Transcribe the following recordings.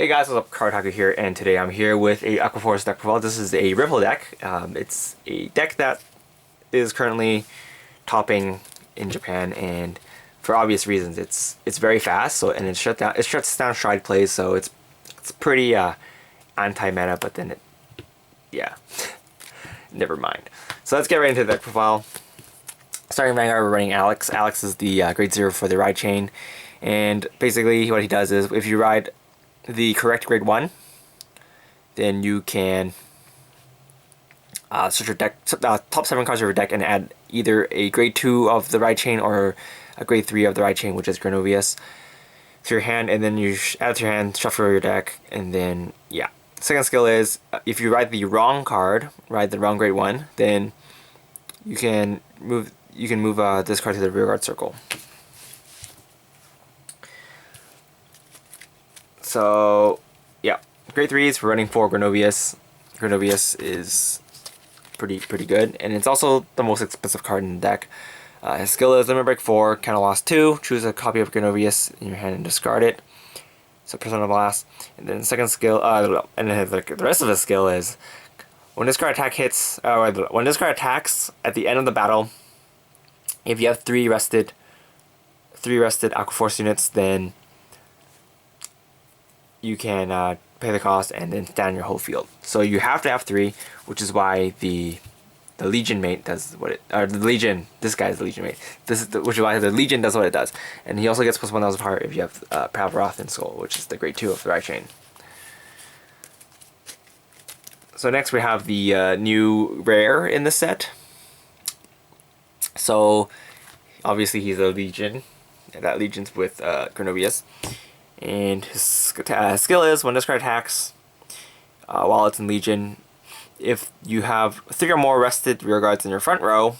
Hey guys, what's up? Cardfight here, and today I'm here with a Aqua deck profile. This is a Ripple deck. It's a deck that is currently topping in Japan, and for obvious reasons, it's very fast. So and it shuts down stride plays, so it's pretty anti-meta. But then yeah, never mind. So let's get right into the deck profile. Starting Vanguard, we're running Alex. Alex is the grade 0 for the ride chain, and basically what he does is if you ride the correct grade 1, then you can search your deck, top 7 cards of your deck, and add either a grade 2 of the ride chain or a grade 3 of the ride chain, which is Odysseus, to your hand, and then you add it to your hand, shuffle your deck, and then yeah. Second skill is if you ride the wrong card, ride the wrong grade 1, then you can move this card to the rear guard circle. So yeah, grade 3s we're running 4 Grenovius. Grenovius is pretty good, and it's also the most expensive card in the deck. His skill is limit break 4, counter loss 2. Choose a copy of Grenovius in your hand and discard it. So persona blast, and then second skill, and then the rest of his skill is when this card attacks at the end of the battle, if you have 3 rested Aqua Force units, then you can pay the cost and then stand your whole field. So you have to have 3, which is why the Legion mate does what it, or the Legion, this guy is the Legion mate. Which is why the Legion does what it does. And he also gets plus 1000 power if you have Palvaroth and Soul, which is the grade 2 of the right chain. So next we have the new rare in the set. So obviously he's a Legion, and that Legion's with Grenovius. And his skill is when this card attacks while it's in Legion, if you have 3 or more rested rear guards in your front row,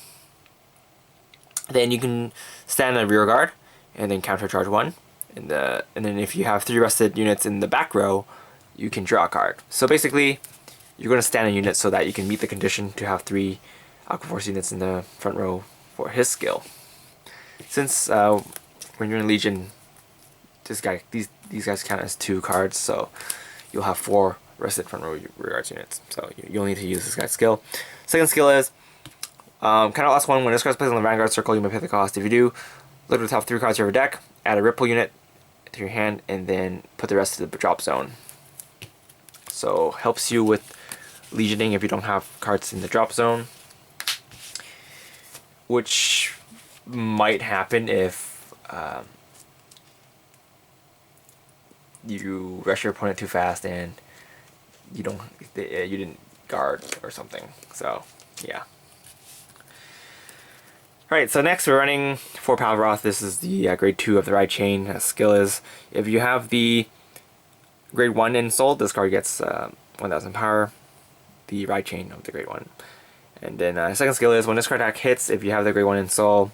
then you can stand in a rear guard and then counter charge 1. And then if you have 3 rested units in the back row, you can draw a card. So basically, you're going to stand a unit so that you can meet the condition to have 3 Aqua Force units in the front row for his skill. Since when you're in Legion, these guys count as 2 cards, so you'll have 4 rested front row rear guards units. So you'll need to use this guy's skill. Second skill is kind of last one. When this card's placed on the Vanguard circle, you may pay the cost. If you do, look at the top 3 cards of your deck, add a Ripple unit to your hand, and then put the rest to the drop zone. So helps you with legioning if you don't have cards in the drop zone, which might happen if you rush your opponent too fast and you didn't guard or something. So yeah. Alright, so next we're running 4 Palvaroth. This is the grade 2 of the ride chain. Skill is if you have the grade 1 in Soul, this card gets 1000 power, the ride chain of the grade 1. And then second skill is when this card attack hits, if you have the grade 1 in Soul,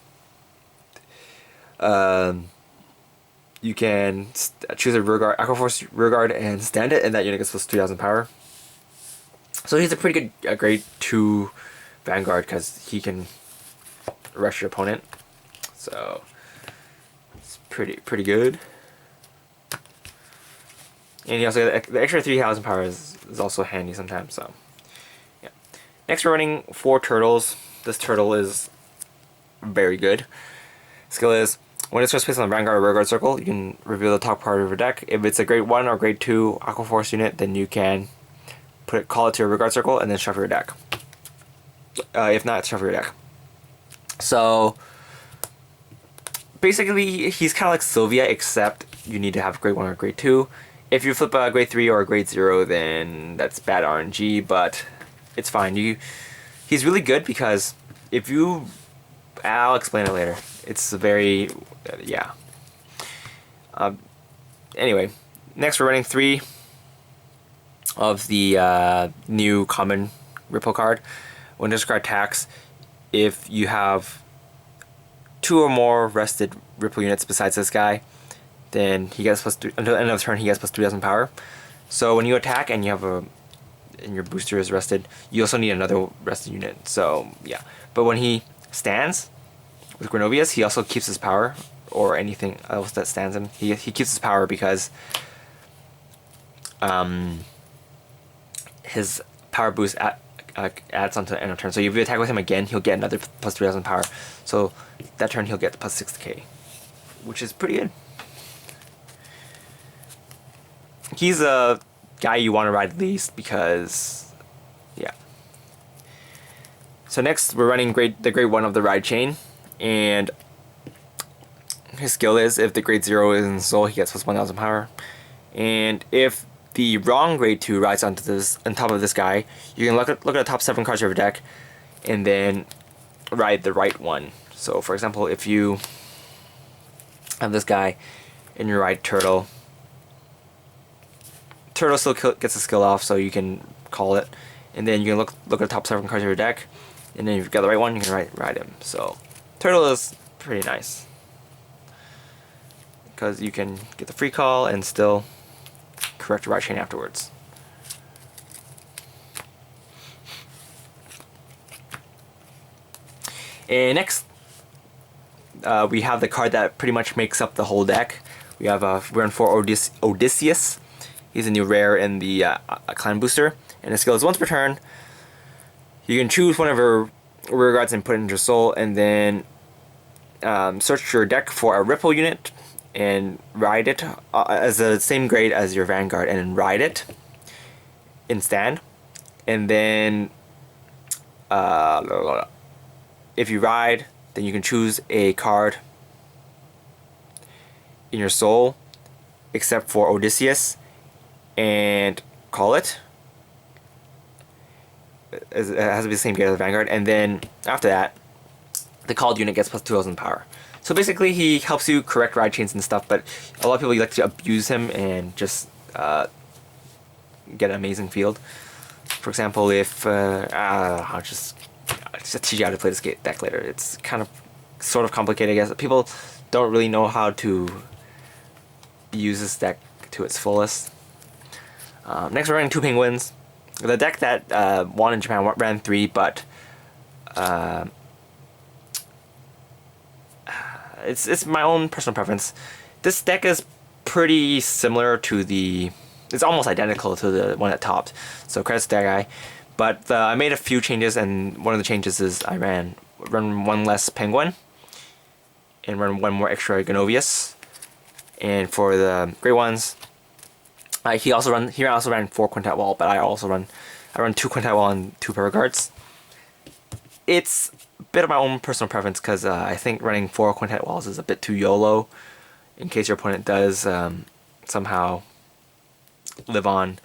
you can choose a rear guard, Aqua Force rear guard, and stand it, and that unit gets plus 3000 power. So he's a pretty good grade 2 Vanguard because he can rush your opponent. So it's pretty good. And he also the extra 3000 power is also handy sometimes. So yeah. Next we're running 4 turtles. This turtle is very good. Skill is when it's placed on the Vanguard or rear guard circle, you can reveal the top part of your deck. If it's a grade 1 or grade 2 Aqua Force unit, then you can call it to your rear guard circle and then shuffle your deck. If not, shuffle your deck. So basically, he's kind of like Sylvia, except you need to have grade 1 or grade 2. If you flip a grade 3 or a grade 0, then that's bad RNG, but it's fine. He's really good because if you... I'll explain it later. It's a very... yeah. Anyway, next we're running 3 of the new common Ripple card. When this card attacks, if you have 2 or more rested Ripple units besides this guy, then he gets plus 3, until the end of the turn he gets plus 3000 power. So when you attack and you have and your booster is rested, you also need another rested unit. So yeah, but when he stands with Grenovius, he also keeps his power, or anything else that stands him. He keeps his power because his power boost adds onto the end of turn. So if you attack with him again, he'll get another plus 3,000 power. So that turn he'll get plus 6k, which is pretty good. He's a guy you want to ride least because, yeah. So next we're running the grade 1 of the ride chain, and his skill is if the grade 0 is in soul, he gets plus 1,000 power. And if the wrong grade 2 rides on top of this guy, you can look at the top 7 cards of your deck and then ride the right one. So for example, if you have this guy and you ride Turtle, Turtle still gets a skill off, so you can call it. And then you can look at the top 7 cards of your deck, and then if you've got the right one, you can ride him. So Turtle is pretty nice, because you can get the free call and still correct your ride chain afterwards. And next, we have the card that pretty much makes up the whole deck. We have we're in for Odysseus. He's a new rare in the clan booster, and his skill is once per turn. You can choose one of your rear guards and put it into your soul, and then search your deck for a Ripple unit and ride it as the same grade as your Vanguard, and then ride it in stand. And then if you ride, then you can choose a card in your soul except for Odysseus and call it. It has to be the same grade as the Vanguard, and then after that the called unit gets plus 2,000 power. So basically he helps you correct ride chains and stuff, but a lot of people like to abuse him and just get an amazing field. For example, if I'll just teach you how to play this deck later. It's kind of sort of complicated, I guess. People don't really know how to use this deck to its fullest. Next we're running 2 penguins. The deck that won in Japan ran 3, but it's my own personal preference. This deck is pretty similar to it's almost identical to the one that topped, so credits to that guy. But I made a few changes, and one of the changes is I run 1 less penguin and run 1 more extra Genovius. And for the great ones, he also ran 4 Quintet Wall, but I run 2 Quintet Wall and 2 Purple Guards. It's a bit of my own personal preference, because I think running 4 Quintet Walls is a bit too YOLO. In case your opponent does somehow live on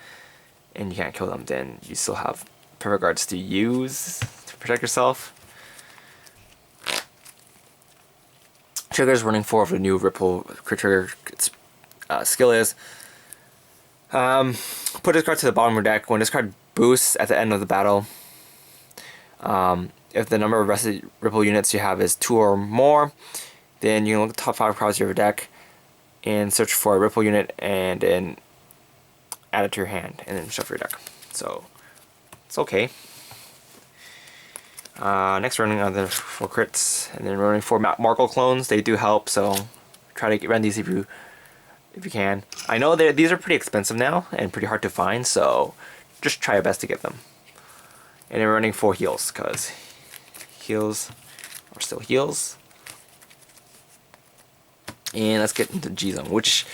and you can't kill them, then you still have Purple Guards to use to protect yourself. Trigger's running 4 of the new Ripple crit trigger. Its skill is put this card to the bottom of your deck. When this card boosts at the end of the battle, if the number of rested Ripple units you have is 2 or more, then you can look at the top 5 cards of your deck and search for a Ripple unit and then add it to your hand and then shuffle your deck. So it's okay. Next we're running other 4 crits, and then we're running 4 Markle clones. They do help, so try to run these if you can. I know these are pretty expensive now and pretty hard to find, so just try your best to get them. And then we're running 4 heals, because heals are still heals. And let's get into G-Zone, which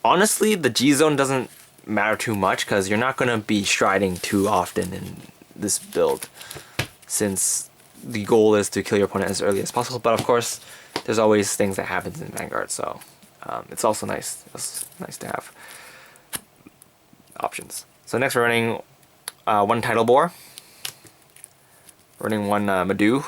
honestly the G-Zone doesn't matter too much, because you're not going to be striding too often in this build, since the goal is to kill your opponent as early as possible. But of course there's always things that happens in Vanguard, so it's also nice. It's nice to have options. So next we're running 1 Tidal Boar, running 1 Madoo.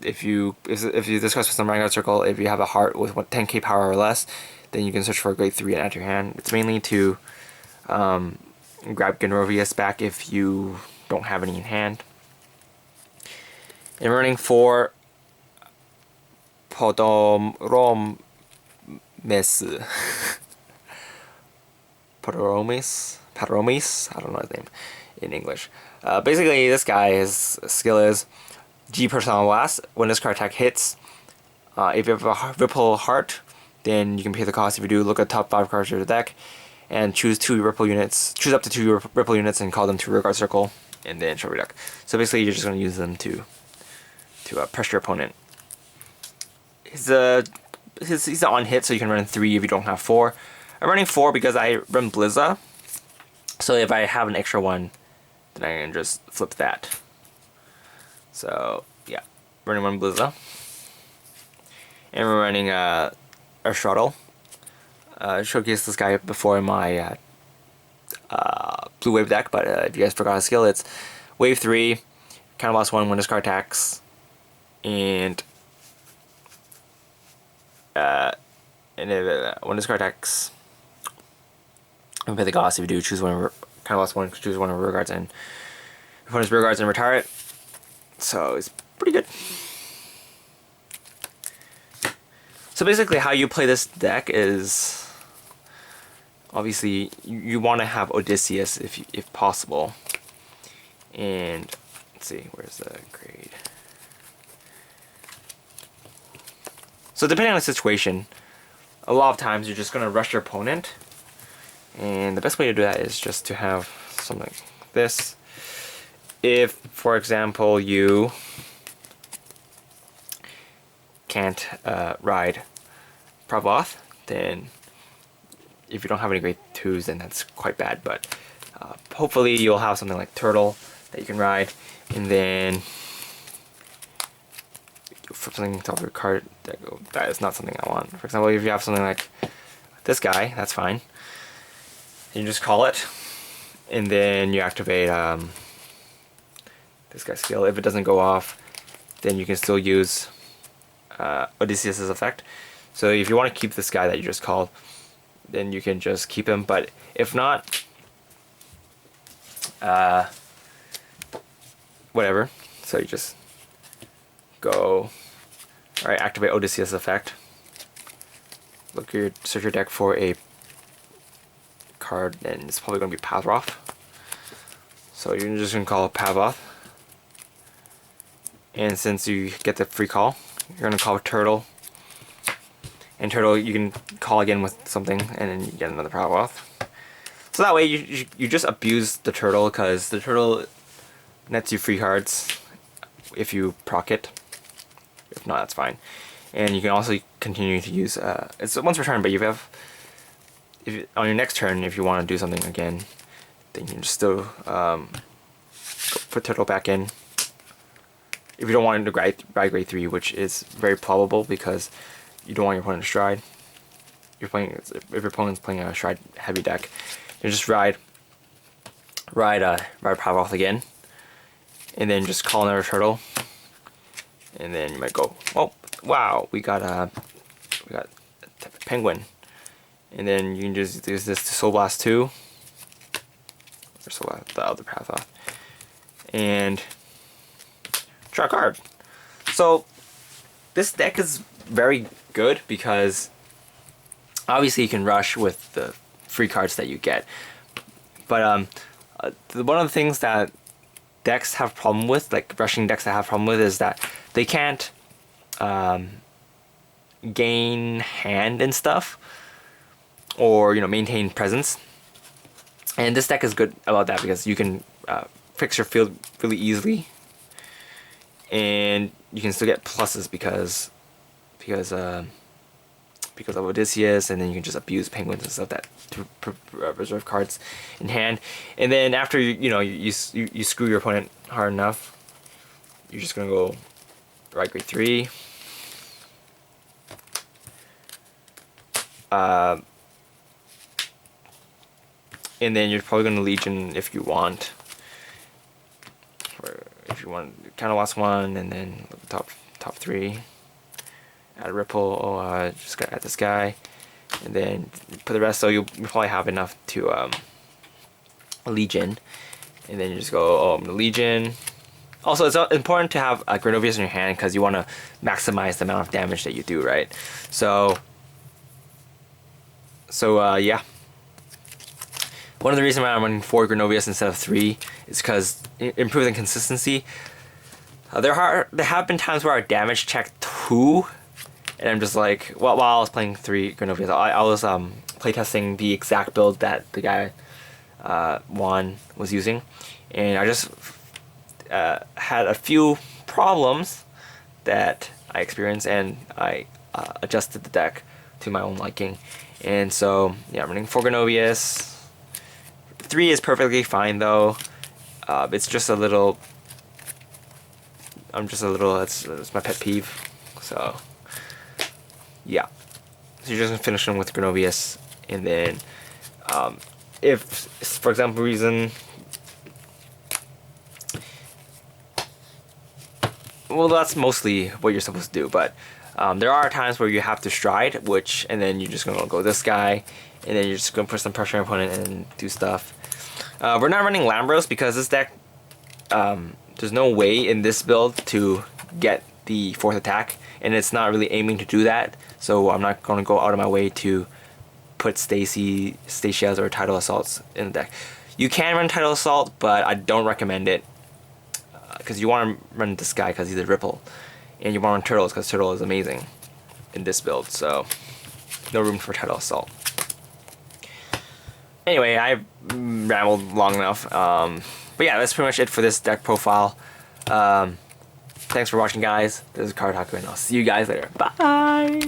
If you discuss with some Vanguard Circle, if you have a heart with 10k power or less, then you can search for a grade 3 and add to your hand. It's mainly to grab Genovius back if you don't have any in hand. And running 4 Podoromes. Podoromes? I don't know his name in English. Basically, this guy, his skill is G Personal Blast. When this card attack hits, if you have a Ripple Heart, then you can pay the cost. If you do, look at top 5 cards of the deck, and choose 2 ripple units. Choose up to 2 ripple units and call them to rear guard circle, and then shuffle your deck. So basically, you're just going to use them to pressure your opponent. He's on hit, so you can run 3 if you don't have 4. I'm running 4 because I run Blizza. So if I have an extra one, then I can just flip that. So yeah, running 1 Blizza. And we're running a shuttle. I showcased this guy before in my blue wave deck, but if you guys forgot his skill, it's wave 3, counter loss 1 when discard attacks, and when discard attacks, and pay the cost. If you do, choose one counter loss 1, choose one of rear guards and opponent's rear guards and retire it. So it's pretty good. So basically, how you play this deck is, obviously, you want to have Odysseus if possible. And let's see, where's the grade? So depending on the situation, a lot of times you're just gonna rush your opponent, and the best way to do that is just to have something like this. If, for example, you can't ride Pravoth, then if you don't have any grade 2s, then that's quite bad, but hopefully you'll have something like Turtle that you can ride, and then you flip something to your card. That is not something I want. For example, if you have something like this guy, that's fine. You just call it, and then you activate this guy's skill. If it doesn't go off, then you can still use Odysseus' effect. So if you want to keep this guy that you just called, then you can just keep him. But if not, whatever. So you just go, alright, activate Odysseus effect. Search your deck for a card, and it's probably going to be Pavroth. So you're just going to call it Pavroth. And since you get the free call, you're going to call Turtle. And Turtle you can call again with something, and then you get another Pavroth. So that way you just abuse the Turtle, because the Turtle nets you free cards if you proc it. If not, that's fine. And you can also continue to use, it's once per turn, but on your next turn, if you want to do something again, then you can just still put Turtle back in. If you don't want him to ride grade 3, which is very probable because you don't want your opponent to stride. If your opponent's playing a stride heavy deck, you just ride Pavroth again, and then just call another Turtle, and then you might go, oh wow, we got Penguin, and then you can just use this to Soul Blast 2, or Soul Blast the other Pavroth, and draw a card. So this deck is very good because obviously you can rush with the free cards that you get, but one of the things that decks have problem with, like rushing decks that have problem with, is that they can't gain hand and stuff, or maintain presence. And this deck is good about that because you can fix your field really easily, and you can still get pluses because of Odysseus, and then you can just abuse penguins and stuff that to reserve cards in hand. And then after you screw your opponent hard enough, you're just gonna go ride grade 3. And then you're probably gonna Legion if you want. Or if you want counter loss 1, and then top 3. Add a Ripple, just gonna add this guy, and then put the rest, so you'll probably have enough to Legion, and then you just go, oh, I'm gonna Legion. Also, it's important to have Granovius in your hand because you want to maximize the amount of damage that you do, right? So yeah. One of the reasons why I'm running 4 Granovius instead of 3 is because improving consistency. There have been times where I damage check 2 and I'm just like, well, while I was playing 3 Grenovias, I was playtesting the exact build that the guy Juan was using, and I just had a few problems that I experienced, and I adjusted the deck to my own liking. And so yeah, I'm running 4 Grenovias. 3 is perfectly fine though. It's just a little. It's my pet peeve. So yeah. So you're just gonna finish them with Grenovias, and then if, for example, reason. Well, that's mostly what you're supposed to do, but there are times where you have to stride, and then you're just gonna go this guy, and then you're just gonna put some pressure on your opponent and do stuff. We're not running Lambros because this deck, there's no way in this build to get the 4th attack, and it's not really aiming to do that, so I'm not gonna go out of my way to put Statias or Tidal Assaults in the deck. You can run Tidal Assault, but I don't recommend it. Because you want to run this guy because he's a Ripple, and you want to run Turtles because Turtle is amazing in this build, so no room for Tidal Assault. Anyway, I rambled long enough, but yeah, that's pretty much it for this deck profile. Thanks for watching, guys. This is Card Talk, and I'll see you guys later. Bye!